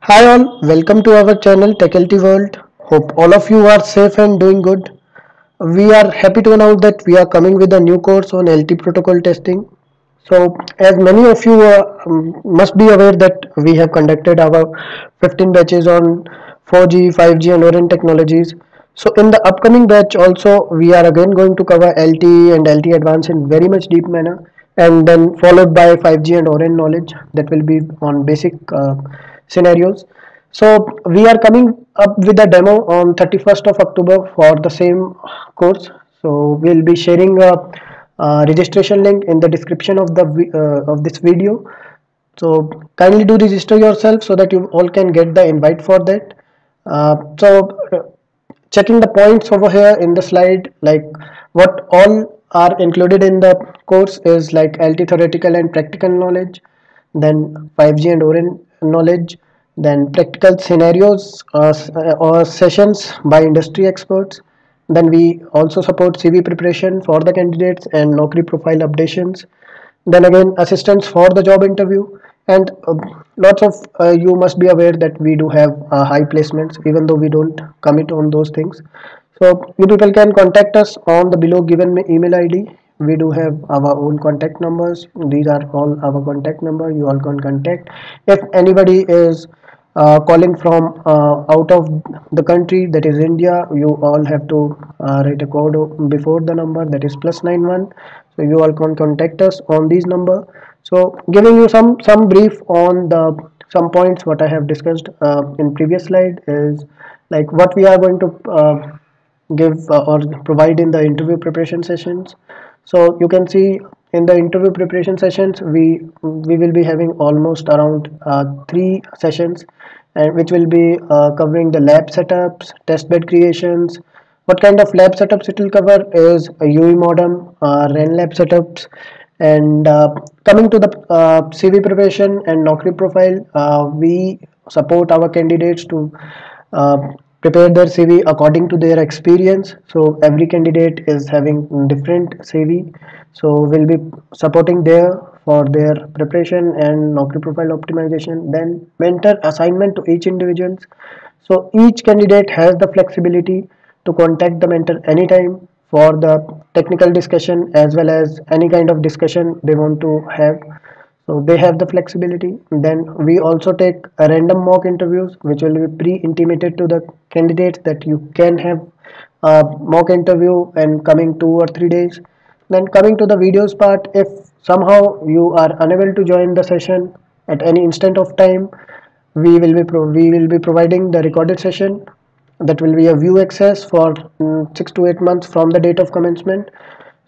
Hi all, welcome to our channel TechLT World. Hope all of you are safe and doing good. We are happy to announce that we are coming with a new course on LT protocol testing. So, as many of you must be aware that we have conducted our 15 batches on 4G, 5G and ORAN technologies. So, in the upcoming batch also, we are again going to cover LTE and LTE Advanced in very much deep manner, and then followed by 5G and ORAN knowledge that will be on basic scenarios. So we are coming up with a demo on 31st of October for the same course. So we'll be sharing a registration link in the description of the of this video. So kindly do register yourself so that you all can get the invite for that. Checking the points over here in the slide, like what all are included in the course is like LT theoretical and practical knowledge, then 5G and ORAN knowledge, then practical scenarios or sessions by industry experts. Then we also support CV preparation for the candidates and Naukri profile updations. Then again, assistance for the job interview, and lots of you must be aware that we do have high placements, even though we don't commit on those things. So you people can contact us on the below given email ID. We do have our own contact numbers. These are all our contact number. You all can contact. If anybody is calling from out of the country, that is India, you all have to write a code before the number, that is +91. So you all can contact us on these number. So giving you some brief on the some points what I have discussed in previous slide is like what we are going to give or provide in the interview preparation sessions. So you can see in the interview preparation sessions we will be having almost around 3 sessions, and which will be covering the lab setups, test bed creations. What kind of lab setups it will cover is a UE modem, RAN lab setups, and coming to the CV preparation and Naukri profile, we support our candidates to uh, prepare their CV according to their experience. So every candidate is having different CV. So we'll be supporting there for their preparation and Naukri profile optimization. Then mentor assignment to each individuals. So each candidate has the flexibility to contact the mentor anytime for the technical discussion as well as any kind of discussion they want to have. So they have the flexibility. Then we also take a random mock interviews which will be pre-intimated to the candidates that you can have a mock interview and coming 2 or 3 days. Then coming to the videos part, if somehow you are unable to join the session at any instant of time, we will be providing the recorded session that will be a view access for 6 to 8 months from the date of commencement.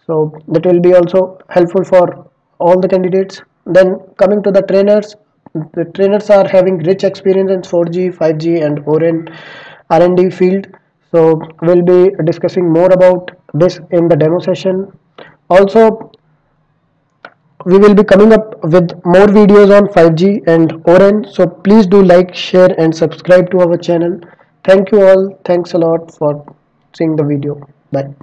So that will be also helpful for all the candidates. Then coming to the trainers are having rich experience in 4G, 5G and ORAN R&D field. So we'll be discussing more about this in the demo session. Also, we will be coming up with more videos on 5G and ORAN. So please do like, share and subscribe to our channel. Thank you all. Thanks a lot for seeing the video. Bye.